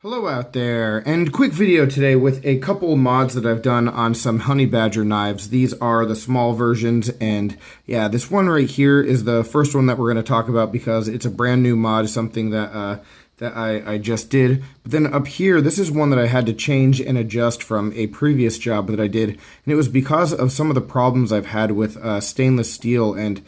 Hello out there, and quick video today with a couple mods that I've done on some Honey Badger knives. These are the small versions, and yeah, this one right here is the first one that we're going to talk about because it's a brand new mod, something that I just did. But then up here, this is one that I had to change and adjust from a previous job that I did, and it was because of some of the problems I've had with stainless steel and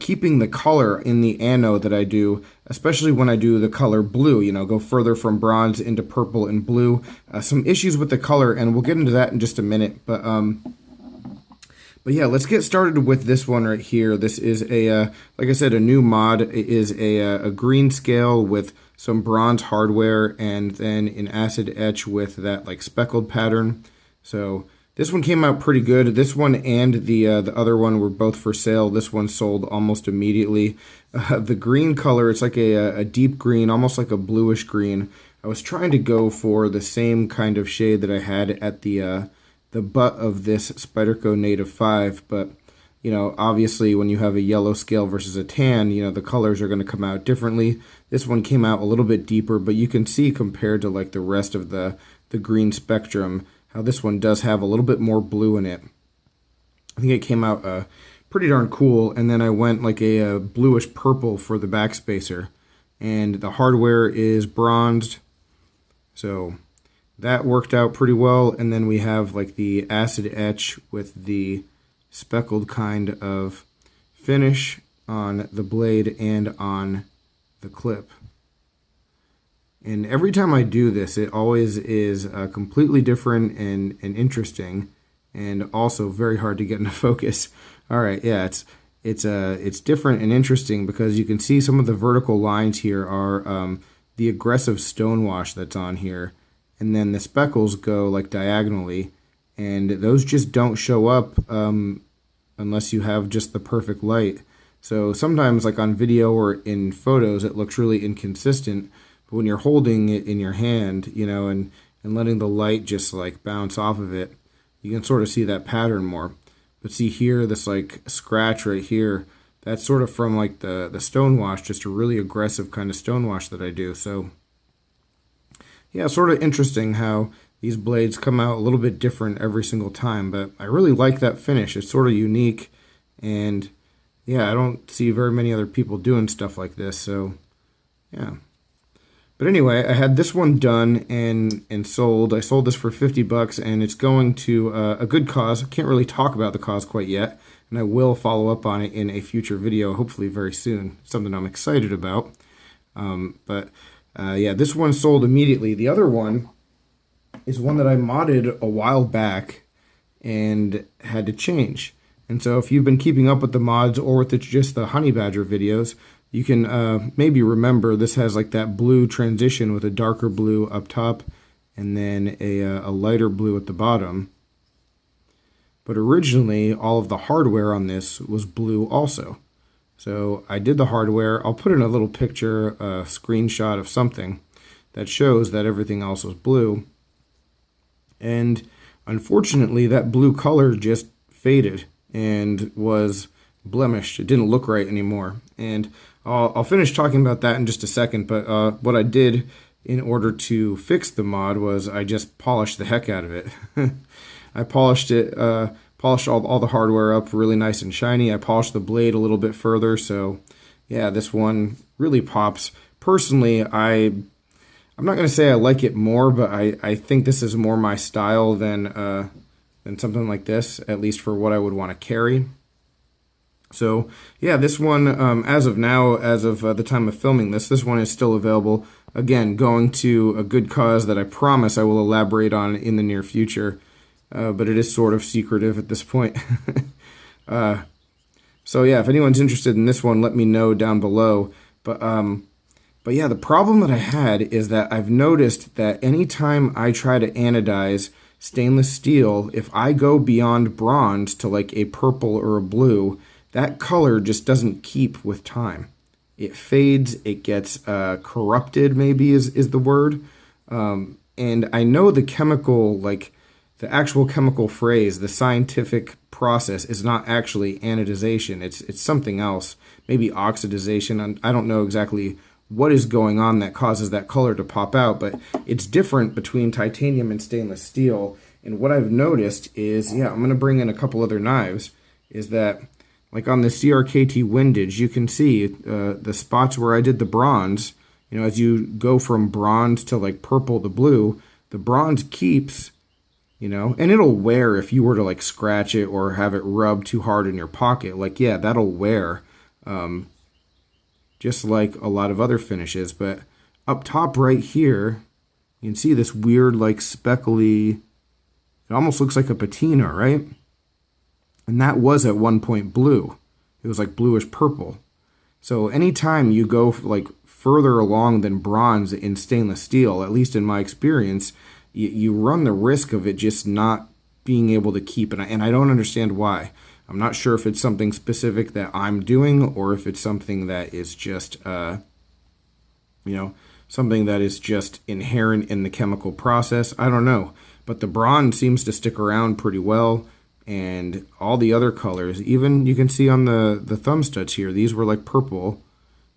keeping the color in the anode that I do, especially when I do the color blue, you know, go further from bronze into purple and blue. Some issues with the color, and we'll get into that in just a minute. But yeah, let's get started with this one right here. This is a, like I said, a new mod. It is a green scale with some bronze hardware and then an acid etch with that like speckled pattern. So this one came out pretty good. This one and the other one were both for sale. This one sold almost immediately. The green color, it's like a deep green, almost like a bluish green. I was trying to go for the same kind of shade that I had at the butt of this Spyderco Native 5, but you know, obviously when you have a yellow scale versus a tan, you know, the colors are going to come out differently. This one came out a little bit deeper, but you can see compared to like the rest of the green spectrum, how this one does have a little bit more blue in it. I think it came out pretty darn cool, and then I went like a bluish purple for the backspacer, and the hardware is bronzed, so that worked out pretty well. And then we have like the acid etch with the speckled kind of finish on the blade and on the clip. And every time I do this, it always is completely different and interesting, and also very hard to get into focus. All right, yeah, it's different and interesting because you can see some of the vertical lines here are the aggressive stonewash that's on here, and then the speckles go like diagonally, and those just don't show up unless you have just the perfect light. So sometimes, like on video or in photos, it looks really inconsistent. But when you're holding it in your hand, you know, and letting the light just like bounce off of it, you can sort of see that pattern more. But see here, this like scratch right here, that's sort of from like the stonewash, just a really aggressive kind of stonewash that I do. So yeah, sort of interesting how these blades come out a little bit different every single time, but I really like that finish. It's sort of unique, and yeah, I don't see very many other people doing stuff like this, so yeah. But anyway, I had this one done and sold. I sold this for 50 bucks, and it's going to a good cause. I can't really talk about the cause quite yet, and I will follow up on it in a future video, hopefully very soon. Something I'm excited about. Yeah, this one sold immediately. The other one is one that I modded a while back and had to change. And so if you've been keeping up with the mods or with just the Honey Badger videos, you can maybe remember this has like that blue transition with a darker blue up top and then a lighter blue at the bottom. But originally, all of the hardware on this was blue also. So I did the hardware. I'll put in a little picture, a screenshot of something that shows that everything else was blue. And unfortunately, that blue color just faded and was blemished. It didn't look right anymore. And I'll finish talking about that in just a second, but what I did in order to fix the mod was I just polished the heck out of it. I polished it, polished all the hardware up really nice and shiny. I polished the blade a little bit further, so yeah, this one really pops. Personally, I'm not going to say I like it more, but I think this is more my style than something like this, at least for what I would want to carry. So yeah, this one, as of now, as of the time of filming this one is still available. Again, going to a good cause that I promise I will elaborate on in the near future, but it is sort of secretive at this point. So yeah, if anyone's interested in this one, let me know down below. But yeah, the problem that I had is that I've noticed that anytime I try to anodize stainless steel, if I go beyond bronze to like a purple or a blue, that color just doesn't keep with time. It fades, it gets corrupted, maybe is the word. And I know the chemical, like the actual chemical phrase, the scientific process is not actually anodization. It's something else, maybe oxidization. I don't know exactly what is going on that causes that color to pop out, but it's different between titanium and stainless steel. And what I've noticed is, yeah, I'm going to bring in a couple other knives, is that like on the CRKT windage, you can see the spots where I did the bronze. You know, as you go from bronze to like purple to blue, the bronze keeps, you know, and it'll wear if you were to like scratch it or have it rub too hard in your pocket. Like, yeah, that'll wear, just like a lot of other finishes. But up top right here, you can see this weird like speckly, it almost looks like a patina, right? And that was at one point blue. It was like bluish purple. So anytime you go like further along than bronze in stainless steel, at least in my experience, you run the risk of it just not being able to keep it. And I don't understand why. I'm not sure if it's something specific that I'm doing or if it's something that is just, you know, something that is just inherent in the chemical process. I don't know. But the bronze seems to stick around pretty well. And all the other colors, even you can see on the thumb studs here, these were like purple.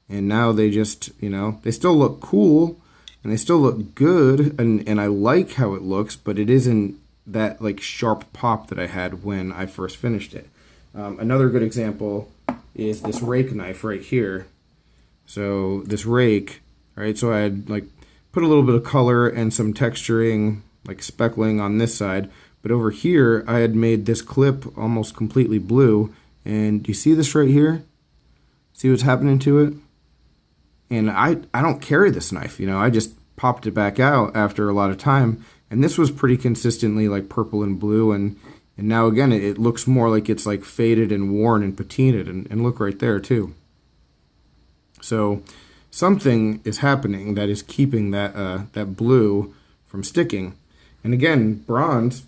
And now they just, you know, they still look cool and they still look good. And I like how it looks, but it isn't that like sharp pop that I had when I first finished it. Another good example is this rake knife right here. So this rake, right, so I had like put a little bit of color and some texturing, like speckling on this side. But over here, I had made this clip almost completely blue. And do you see this right here? See what's happening to it? And I don't carry this knife, you know, I just popped it back out after a lot of time. And this was pretty consistently like purple and blue. And now again, it looks more like it's like faded and worn and patinaed. And look right there too. So something is happening that is keeping that blue from sticking. And again, bronze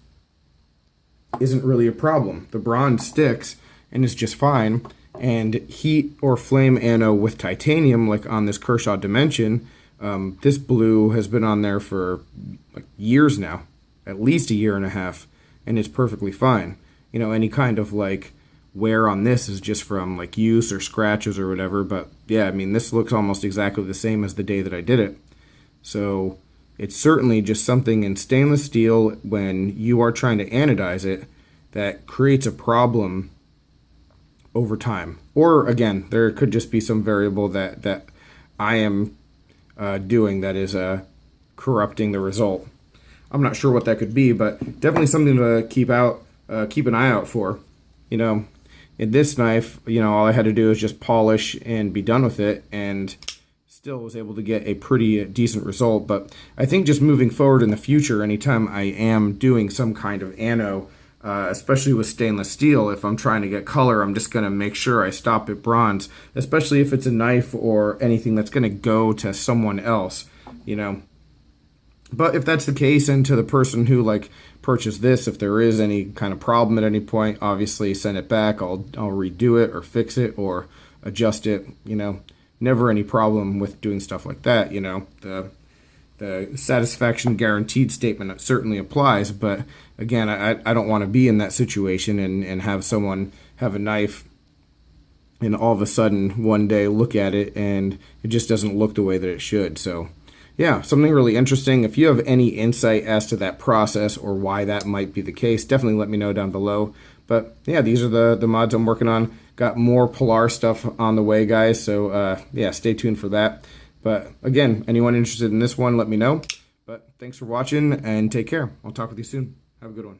isn't really a problem. The bronze sticks and is just fine. And heat or flame anno with titanium, like on this Kershaw Dimension, this blue has been on there for like years now, at least a year and a half, and it's perfectly fine. You know, any kind of like wear on this is just from like use or scratches or whatever. But yeah, I mean, this looks almost exactly the same as the day that I did it. So it's certainly just something in stainless steel when you are trying to anodize it that creates a problem over time. Or again, there could just be some variable that I am doing that is corrupting the result. I'm not sure what that could be, but definitely something to keep an eye out for. You know, in this knife, you know, all I had to do is just polish and be done with it, and still was able to get a pretty decent result. But I think just moving forward in the future, anytime I am doing some kind of anno, especially with stainless steel, if I'm trying to get color, I'm just going to make sure I stop at bronze, especially if it's a knife or anything that's going to go to someone else, you know. But if that's the case, and to the person who like purchased this, if there is any kind of problem at any point, obviously send it back. I'll redo it or fix it or adjust it, you know. Never any problem with doing stuff like that, you know. The satisfaction guaranteed statement certainly applies, but again, I don't want to be in that situation and have someone have a knife and all of a sudden one day look at it and it just doesn't look the way that it should. So yeah, something really interesting. If you have any insight as to that process or why that might be the case, definitely let me know down below. But yeah, these are the mods I'm working on. Got more Pilar stuff on the way, guys, so yeah, stay tuned for that. But again, anyone interested in this one, let me know. But thanks for watching and take care. I'll talk with you soon. Have a good one.